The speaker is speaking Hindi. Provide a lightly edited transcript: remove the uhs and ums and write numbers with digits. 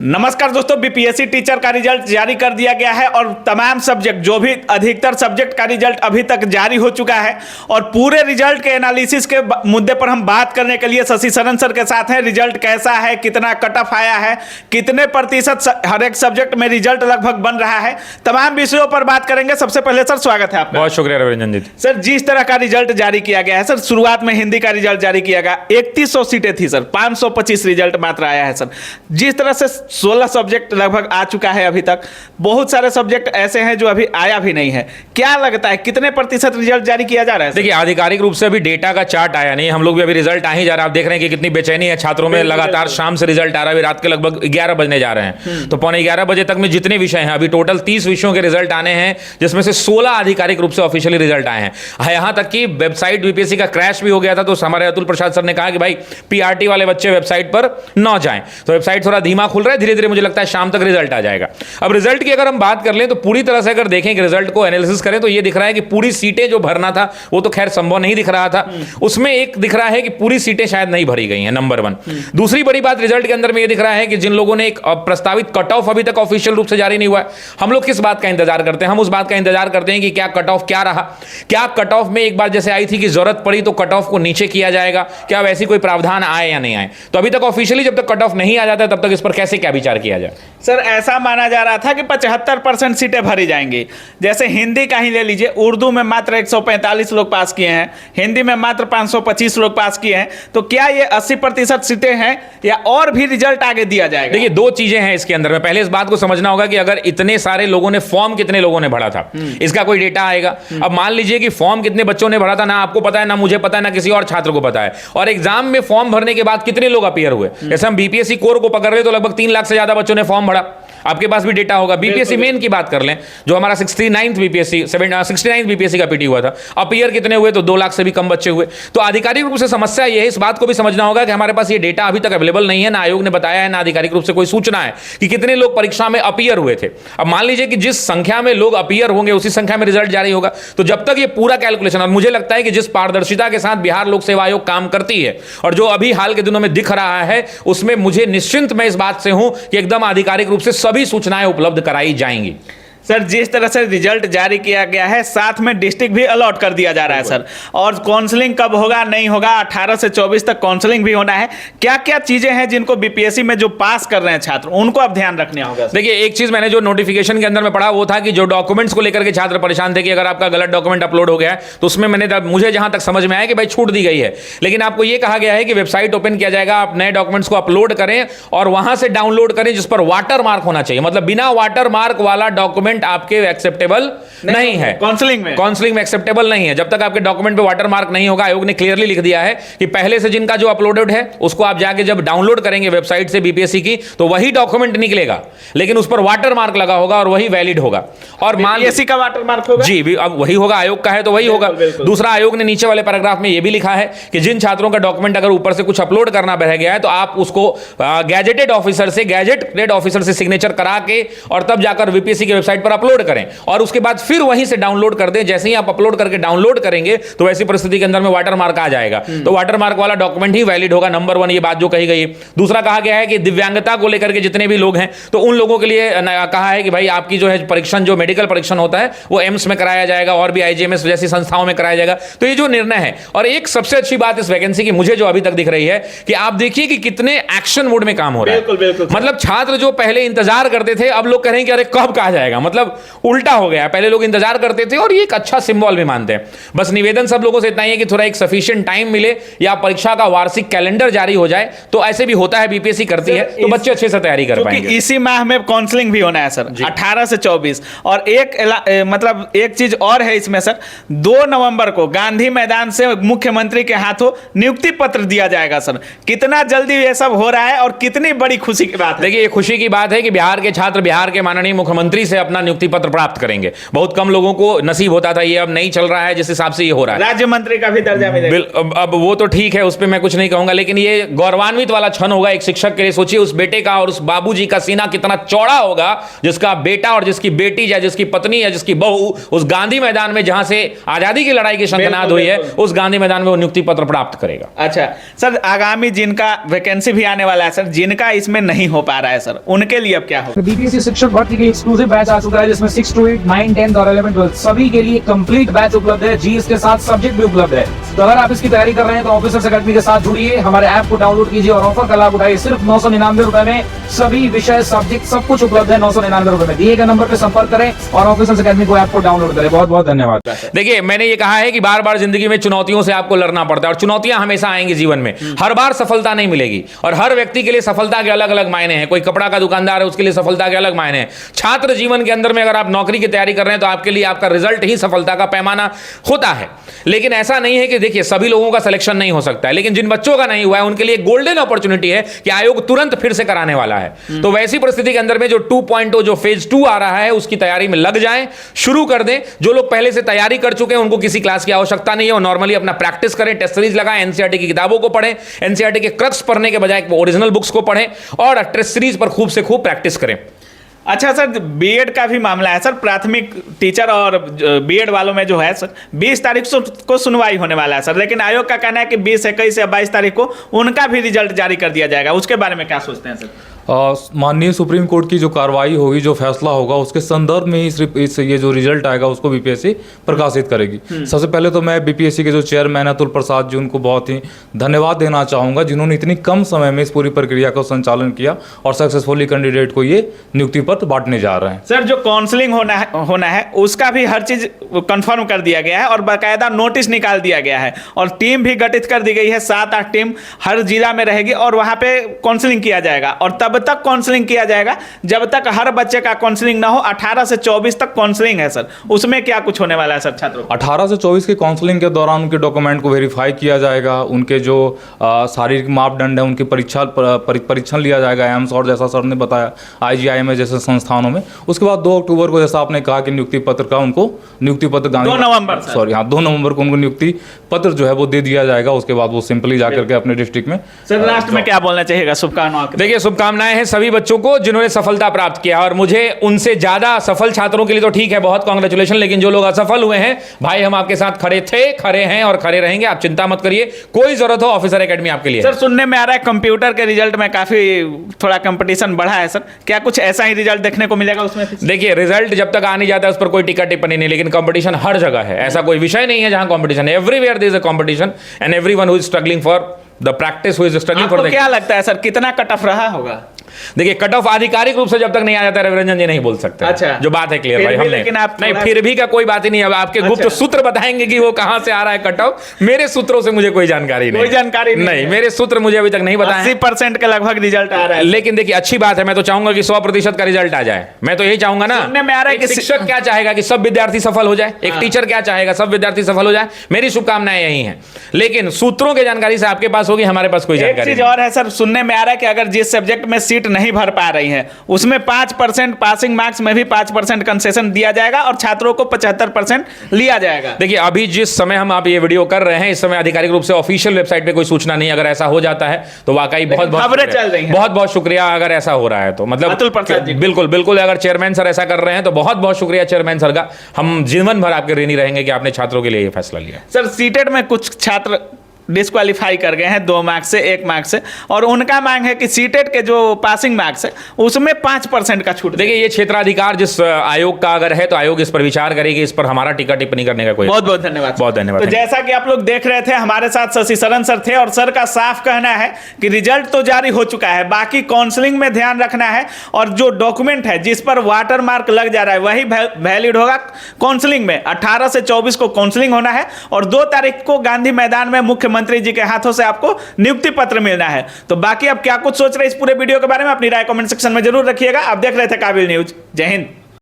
नमस्कार दोस्तों, बीपीएससी टीचर का रिजल्ट जारी कर दिया गया है और तमाम सब्जेक्ट जो भी अधिकतर सब्जेक्ट का रिजल्ट अभी तक जारी हो चुका है और पूरे रिजल्ट के एनालिसिस के मुद्दे पर हम बात करने के लिए शशि शरण सर के साथ हैं। रिजल्ट कैसा है, कितना कट ऑफ आया है, कितने प्रतिशत हर एक सब्जेक्ट में रिजल्ट लगभग बन रहा है, तमाम विषयों पर बात करेंगे। सबसे पहले सर स्वागत है आपका। बहुत शुक्रिया रविरंजन जी। सर, जिस तरह का रिजल्ट जारी किया गया है सर, शुरुआत में हिंदी का रिजल्ट जारी किया गया, 3100 सीटें थी सर, 525 रिजल्ट मात्र आया है सर। जिस तरह से 16 सब्जेक्ट लगभग आ चुका है, अभी तक बहुत सारे सब्जेक्ट ऐसे हैं जो अभी आया भी नहीं है। क्या लगता है कितने प्रतिशत रिजल्ट जारी किया जा रहा है? देखिए, आधिकारिक रूप से अभी डेटा का चार्ट आया नहीं, हम लोग भी अभी रिजल्ट आ ही जा रहा है। आप देख रहे हैं कि कितनी बेचैनी है छात्रों में, लगातार शाम से रिजल्ट आ रहा है। अभी रात के लगभग 11 बजने जा रहे हैं, तो पौने 11 बजे तक में जितने विषय हैं, अभी टोटल 30 विषयों के रिजल्ट आने हैं, जिसमें से 16 आधिकारिक रूप से ऑफिशियली रिजल्ट आए हैं। यहां तक कि वेबसाइट बीपीएससी का क्रैश भी हो गया था, तो हमारे अतुल प्रसाद सर ने कहा कि भाई पीआरटी वाले बच्चे वेबसाइट पर न जाएं, तो वेबसाइट थोड़ा धीमा खुल रहा है। धीरे धीरे मुझे लगता है शाम तक रिजल्ट आ जाएगा। अब रिजल्ट की अगर हम बात कर लें तो पूरी तरह से अगर देखें कि रिजल्ट को एनालिसिस करें तो ये दिख रहा है कि पूरी सीटें जो भरना था वो तो खैर संभव नहीं दिख रहा था। उसमें एक दिख रहा है कि पूरी सीटें शायद नहीं भरी गई हैं, नंबर 1। दूसरी बड़ी बात रिजल्ट के अंदर में ये दिख रहा है कि जिन लोगों ने एक प्रस्तावित कट ऑफ अभी तक ऑफिशियल रूप से जारी नहीं हुआ है, हम लोग किस बात का इंतजार करते हैं? हम उस बात का इंतजार करते हैं कि क्या कट ऑफ क्या रहा, क्या कट ऑफ में एक बार जैसे आई थी कि जरूरत पड़ी तो कट ऑफ को नीचे किया जाएगा, क्या वैसी कोई प्रावधान आए या नहीं आए। तो अभी तक ऑफिशियली जब तक कट ऑफ नहीं आ जाता तब तक इस पर कैसे क्या विचार किया जाए? सर, ऐसा माना जा रहा था कि 75% सीटें भरी जाएंगी। जैसे हिंदी का ही ले लीजिए, उर्दू में मात्र 145 लोग पास किए हैं, हिंदी में मात्र 525 लोग पास किए हैं। तो क्या ये 80% सीटें हैं या और भी रिजल्ट आगे दिया जाएगा? देखिए, दो चीजें हैं इसके अंदर में। पहले इस बात को समझना होगा कि अगर इतने सारे लोगों ने फॉर्म कितने लोगों ने भरा था, इसका कोई डेटा आएगा। अब मान लीजिए कि फॉर्म कितने बच्चों ने भरा था, ना आपको पता है, ना मुझे पता है, ना किसी और छात्र को पता है, और एग्जाम में फॉर्म भरने के बाद कितने लोग अपीयर हुए। जैसे हम बीपीएससी कोर को पकड़ रहे तो लगभग 3 लाख से ज्यादा बच्चों ने फॉर्म भरा। आपके पास भी डेटा होगा। बीपीएससी मेन की बात कर लें, जो हमारा 69th बीपीएससी का पीटी हुआ था, अपीयर कितने हुए? तो 2 लाख से भी कम बच्चे हुए। तो आधिकारिक रूप से समस्या यह है, इस बात को भी समझना होगा कि हमारे पास ये डेटा अभी तक अवेलेबल नहीं है, ना आयोग ने बताया है, ना आधिकारिक रूप से कोई सूचना है कि कितने लोग परीक्षा में अपीयर हुए थे। अब मान लीजिए कि जिस संख्या में लोग अपीयर होंगे उसी संख्या में रिजल्ट जारी होगा। तो जब तक ये पूरा कैलकुलेशन, और मुझे लगता है कि जिस पारदर्शिता के साथ बिहार लोक सेवा आयोग काम करती है और जो अभी हाल के दिनों में दिख रहा है, उसमें मुझे निश्चिंत मैं इस बात से हूं कि एकदम आधिकारिक रूप से सभी सूचनाएं उपलब्ध कराई जाएंगी। सर, जिस तरह से रिजल्ट जारी किया गया है, साथ में डिस्ट्रिक्ट भी अलॉट कर दिया जा रहा है सर, और काउंसलिंग कब होगा नहीं होगा, 18 से 24 तक काउंसलिंग भी होना है। क्या क्या चीजें हैं जिनको बीपीएससी में जो पास कर रहे हैं छात्र, उनको अब ध्यान रखना होगा? देखिए, एक चीज मैंने जो नोटिफिकेशन के अंदर में पढ़ा वो था कि जो डॉक्यूमेंट्स को लेकर के छात्र परेशान थे कि अगर आपका गलत डॉक्यूमेंट अपलोड हो गया है, तो उसमें मुझे जहां तक समझ में आया कि भाई छूट दी गई है, लेकिन आपको यह कहा गया है कि वेबसाइट ओपन किया जाएगा, आप नए डॉक्यूमेंट्स को अपलोड करें और वहां से डाउनलोड करें जिस पर वाटर मार्क होना चाहिए। मतलब बिना वाटर मार्क वाला डॉक्यूमेंट आपके एक्सेप्टेबल नहीं है, काउंसलिंग में एक्सेप्टेबल नहीं है। जब तक आपके डॉक्यूमेंट पे वाटर मार्क नहीं होगा, आयोग ने क्लियरली लिख दिया है कि पहले से जिनका जो अपलोडेड है उसको आप जाके जब डाउनलोड करेंगे वेबसाइट से बीपीएससी की, तो वही डॉक्यूमेंट निकलेगा, लेकिन उस पर वाटर मार्क लगा होगा और वही वैलिड होगा। और बीपीएससी का वाटर मार्क होगा जी, अब वही होगा, आयोग का है तो वही होगा। दूसरा, आयोग ने नीचे वाले पैराग्राफ में यह भी लिखा है कि जिन छात्रों का डॉक्यूमेंट अगर ऊपर से कुछ अपलोड करना रह गया है तो आप उसको गैजेटेड ऑफिसर से सिग्नेचर करा के और तब जाकर बीपीएससी की वेबसाइट पर अपलोड करें और उसके बाद फिर वहीं से डाउनलोड कर दें। जैसे ही आप अपलोड करके डाउनलोड करेंगे तो वैसी परिस्थिति के अंदर में वाटर मार्क आ जाएगा, तो वाटर मार्क वाला डॉक्यूमेंट ही वैलिड होगा। नंबर 1 ये बात जो कही गई है। दूसरा, कहा गया है कि दिव्यांगता को लेकर के जितने भी लोग हैं तो उन लोगों के लिए कहा है कि भाई आपकी जो है परीक्षण, जो मेडिकल परीक्षण होता है वो एम्स में कराया जाएगा और भी आईजीएमएस जैसी संस्थाओं में कराया जाएगा। तो ये जो निर्णय है, और एक सबसे अच्छी बात इस वैकेंसी की मुझे जो अभी तक दिख रही है कि आप देखिए कि कितने एक्शन मोड में काम हो रहा है। बिल्कुल। मतलब छात्र जो पहले इंतजार करते थे, अब लोग कह रहे हैं कि अरे कब कहा जाएगा, मतलब उल्टा हो गया। पहले लोग इंतजार करते थे और ये एक अच्छा सिंबल भी मानते हैं। बस निवेदन सब लोगों से इतना ही है कि थोड़ा एक सफिशिएंट टाइम मिले या परीक्षा का वार्षिक कैलेंडर जारी हो जाए, तो ऐसे भी होता है, बीपीएससी करती है, तो बच्चे अच्छे से तैयारी कर पाएंगे। इसी माह में काउंसलिंग भी होना है सर, 18 से 24। और एक चीज और है इसमें सर, 2 नवंबर को गांधी मैदान से मुख्यमंत्री के हाथों नियुक्ति पत्र दिया जाएगा सर। कितना जल्दी ये सब हो रहा है और कितनी बड़ी खुशी की बात है? देखिए, ये खुशी की बात है कि बिहार के छात्र बिहार के माननीय मुख्यमंत्री से अपना अपना नियुक्ति पत्र प्राप्त करेंगे। बहुत कम लोगों को नसीब होता था, ये अब नहीं चल रहा है जिस हिसाब से ये हो रहा है। राज्य मंत्री का भी दर्जा मिलेगा। अब वो तो ठीक है, उस पर मैं कुछ नहीं कहूंगा, लेकिन ये गौरवान्वित वाला क्षण होगा एक शिक्षक के लिए। सोचिए उस बेटे का और उस बाबूजी का सीना कितना चौड़ा होगा, जिसका बेटा और जिसकी बेटी या जिसकी पत्नी या जिसकी बहू उस गांधी मैदान में, जहां से आजादी की लड़ाई की शंखनाद हुई है, उस गांधी मैदान में वो नियुक्ति पत्र प्राप्त करेगा। अच्छा सर, आगामी जिनका वैकेंसी भी आने वाला है सर, जिनका इसमें नहीं हो पा रहा है सर, उनके लिए अब क्या होगा? बीपीएससी शिक्षक भर्ती के एक्सक्लूसिव बैच आ चुका है, जिसमें 6 to 8, 9, 10 और 11, 12 सभी के लिए कंप्लीट बैच उपलब्ध है। जी इसके साथ सब्जेक्ट भी उपलब्ध है। तो अगर आप इसकी तैयारी कर रहे हैं तो ऑफिसर्स अकेडमी के साथ जुड़िए, हमारे ऐप को डाउनलोड कीजिए और ऑफर का लाभ उठाइए। सिर्फ 999 रुपए में सभी विषय, सब्जेक्ट सब कुछ उपलब्ध है। 999 रुपए में दिए गए नंबर पर संपर्क करें और ऑफिसर्स अकेडमी को ऐप को डाउनलोड करें। बहुत बहुत धन्यवाद। देखिए, मैंने ये कहा है कि बार बार जिंदगी में चुनौतियों से आपको लड़ना पड़ता है और चुनौतियां हमेशा आएंगी जीवन में। हर बार सफलता नहीं मिलेगी और हर व्यक्ति के लिए सफलता के अलग अलग मायने हैं। कोई कपड़ा का दुकानदार है, उसके लिए सफलता के अलग मायने हैं। छात्र जीवन के अंदर में अगर आप नौकरी की तैयारी कर रहे हैं तो आपके लिए आपका रिजल्ट ही सफलता का पैमाना होता है। लेकिन ऐसा नहीं है कि देखिए सभी लोगों का सिलेक्शन नहीं हो सकता है, लेकिन जिन बच्चों का नहीं हुआ है उनके लिए गोल्डन अपॉर्चुनिटी है कि आयोग तुरंत फिर से कराने वाला है। तो वैसी परिस्थिति के अंदर में जो 2.0 जो फेज 2 आ रहा है उसकी तैयारी में लग जाएं, शुरू कर दें। जो लोग पहले से तैयारी कर चुके हैं उनको किसी क्लास की आवश्यकता नहीं है, और नॉर्मली अपना प्रैक्टिस करें, टेस्ट सीरीज लगाएं, एनसीईआरटी की किताबों को पढ़ें, एनसीईआरटी के क्रक्स पढ़ने के बजाय ओरिजिनल बुक्स को पढ़ें और टेस्ट सीरीज पर खूब से खूब प्रैक्टिस करें। अच्छा सर, बीएड का भी मामला है सर। प्राथमिक टीचर और बीएड वालों में जो है सर 20 तारीख को सुनवाई होने वाला है सर, लेकिन आयोग का कहना है कि 20, 21 या 22 तारीख को उनका भी रिजल्ट जारी कर दिया जाएगा। उसके बारे में क्या सोचते हैं सर? माननीय सुप्रीम कोर्ट की जो कार्रवाई होगी, जो फैसला होगा, उसके संदर्भ में ही सिर्फ ये जो रिजल्ट आएगा उसको बीपीएससी प्रकाशित करेगी। सबसे पहले तो मैं बीपीएससी के जो चेयरमैन अतुल प्रसाद जी, उनको बहुत ही धन्यवाद देना चाहूँगा, जिन्होंने इतनी कम समय में इस पूरी प्रक्रिया का संचालन किया और सक्सेसफुली कैंडिडेट को ये नियुक्ति पत्र बांटने जा रहे हैं। सर, जो काउंसलिंग होना है उसका भी हर चीज कंफर्म कर दिया गया है और बाकायदा नोटिस निकाल दिया गया है और टीम भी गठित कर दी गई है। 7-8 टीम हर जिला में रहेगी और वहां पे काउंसलिंग किया जाएगा और तब तक काउंसलिंग किया जाएगा जब तक हर बच्चे का काउंसलिंग ना हो। 18 से 24 तक काउंसलिंग है सर, उसमें क्या कुछ होने वाला है सर छात्रों को? 18 से 24 की काउंसलिंग के दौरान उनके डॉक्यूमेंट को वेरीफाई किया जाएगा, उनके जो शारीरिक मापदंड है उनकी परीक्षण लिया जाएगा एम्स और जैसा सर ने बताया IGIMS जैसे संस्थानों में। उसके बाद 2 अक्टूबर को जैसा आपने कहा कि नियुक्ति पत्र का उनको नियुक्ति पत्र 2 नवंबर सॉरी हाँ 2 नवंबर को उनको नियुक्ति पत्र जो है वो दे दिया जाएगा। उसके बाद वो सिंपली जाकर के अपने डिस्ट्रिक्ट में। सर लास्ट में क्या बोलना चाहिएगा? शुभकामनाएं। देखिए, शुभकामनाएं हैं सभी बच्चों को जिन्होंने सफलता प्राप्त किया, और मुझे उनसे ज्यादा सफल छात्रों के लिए तो ठीक है, बहुत कांग्रेचुलेशन, लेकिन जो लोग असफल हुए हैं भाई, हम आपके साथ खड़े थे, खड़े हैं और खड़े रहेंगे। आप चिंता मत करिए, कोई जरूरत हो ऑफिसर एकेडमी आपके लिए। सर सुनने में आ रहा है कंप्यूटर के रिजल्ट में काफी थोड़ा कंपटीशन बढ़ा है सर, क्या कुछ ऐसा ही रिजल्ट देखने को मिलेगा उसमें? देखिए, रिजल्ट जब तक आ नहीं जाता है उस पर कोई टिक्का टिप्पणी नहीं, लेकिन कंपटीशन हर जगह है। ऐसा कोई विषय नहीं है जहां कंपटीशन है। Everywhere there is a competition and everyone who is struggling for the practice, who is struggling for the. क्या लगता है सर कितना कट ऑफ रहा होगा? देखिए, कट ऑफ आधिकारिक रूप से जब तक नहीं आ जाता रविरंजन जी नहीं बोल सकते। अच्छा, जो बात है क्लियर भाई, हमने लेकिन आप नहीं, फिर भी का कोई बात ही नहीं। अब आपके गुप्त सूत्र बताएंगे कि वो कहां से आ रहा है कट ऑफ। मेरे सूत्रों से मुझे कोई जानकारी नहीं, कोई जानकारी नहीं, मेरे सूत्र मुझे अभी तक नहीं बताए। 80% के लगभग रिजल्ट आ रहा है। लेकिन देखिए, अच्छी बात है, मैं तो चाहूंगा कि 100% का रिजल्ट आ जाए। मैं तो यही चाहूंगा ना। सुनने में आ रहा है कि शिक्षक क्या चाहेगा कि सब विद्यार्थी सफल हो जाए, एक टीचर क्या चाहेगा सब विद्यार्थी सफल हो जाए। मेरी शुभकामनाएं यही हैं, लेकिन सूत्रों की जानकारी से आपके पास होगी, हमारे पास कोई जानकारी नहीं। और है सर, सुनने में आ रहा है कि अगर जिस सब्जेक्ट में सीट नहीं भर पा रही है उसमें 5% पासिंग मार्क्स में भी 5% कंसेशन दिया जाएगा और छात्रों को 75% लिया जाएगा। देखिए, अभी जिस समय हम आप ये वीडियो कर रहे हैं, इस समय आधिकारिक रूप से ऑफिशियल वेबसाइट पे कोई सूचना नहीं। अगर ऐसा हो जाता है तो वाकई बहुत खबरें चल रही हैं। बहुत बहुत शुक्रिया अगर ऐसा हो रहा है तो, मतलब अतुल प्रसाद जी, बिल्कुल बिल्कुल, अगर चेयरमैन सर ऐसा कर रहे हैं तो बहुत बहुत शुक्रिया चेयरमैन सर का। हम जीवन भर आपके ऋणी रहेंगे कि आपने छात्रों के लिए ये फैसला लिया। सर सीटेट में कुछ छात्र डिस्क्वालीफाई कर गए हैं 2 मार्क्स से, 1 मार्क्स से, और उनका मांग है कि सीटेट के जो पासिंग मार्क्स है उसमें 5% का छूट। देखिए, ये क्षेत्राधिकार जिस आयोग का अगर है तो आयोग इस पर विचार करेगी, इस पर हमारा टीका टिप्पणी करने का कोई। बहुत बहुत धन्यवाद, बहुत धन्यवाद। तो जैसा कि आप लोग देख रहे थे, हमारे साथ शशि शरण सर थे और सर का साफ कहना है कि रिजल्ट तो जारी हो चुका है, बाकी काउंसलिंग में ध्यान रखना है और जो डॉक्यूमेंट है जिस पर वाटर मार्क लग जा रहा है वही वैलिड होगा काउंसलिंग में। 18 से 24 को काउंसलिंग होना है और 2 तारीख को गांधी मैदान में मुख्यमंत्री जी के हाथों से आपको नियुक्ति पत्र मिलना है। तो बाकी अब क्या कुछ सोच रहे इस पूरे वीडियो के बारे में अपनी राय कमेंट सेक्शन में जरूर रखिएगा। आप देख रहे थे काबिल न्यूज। जय हिंद।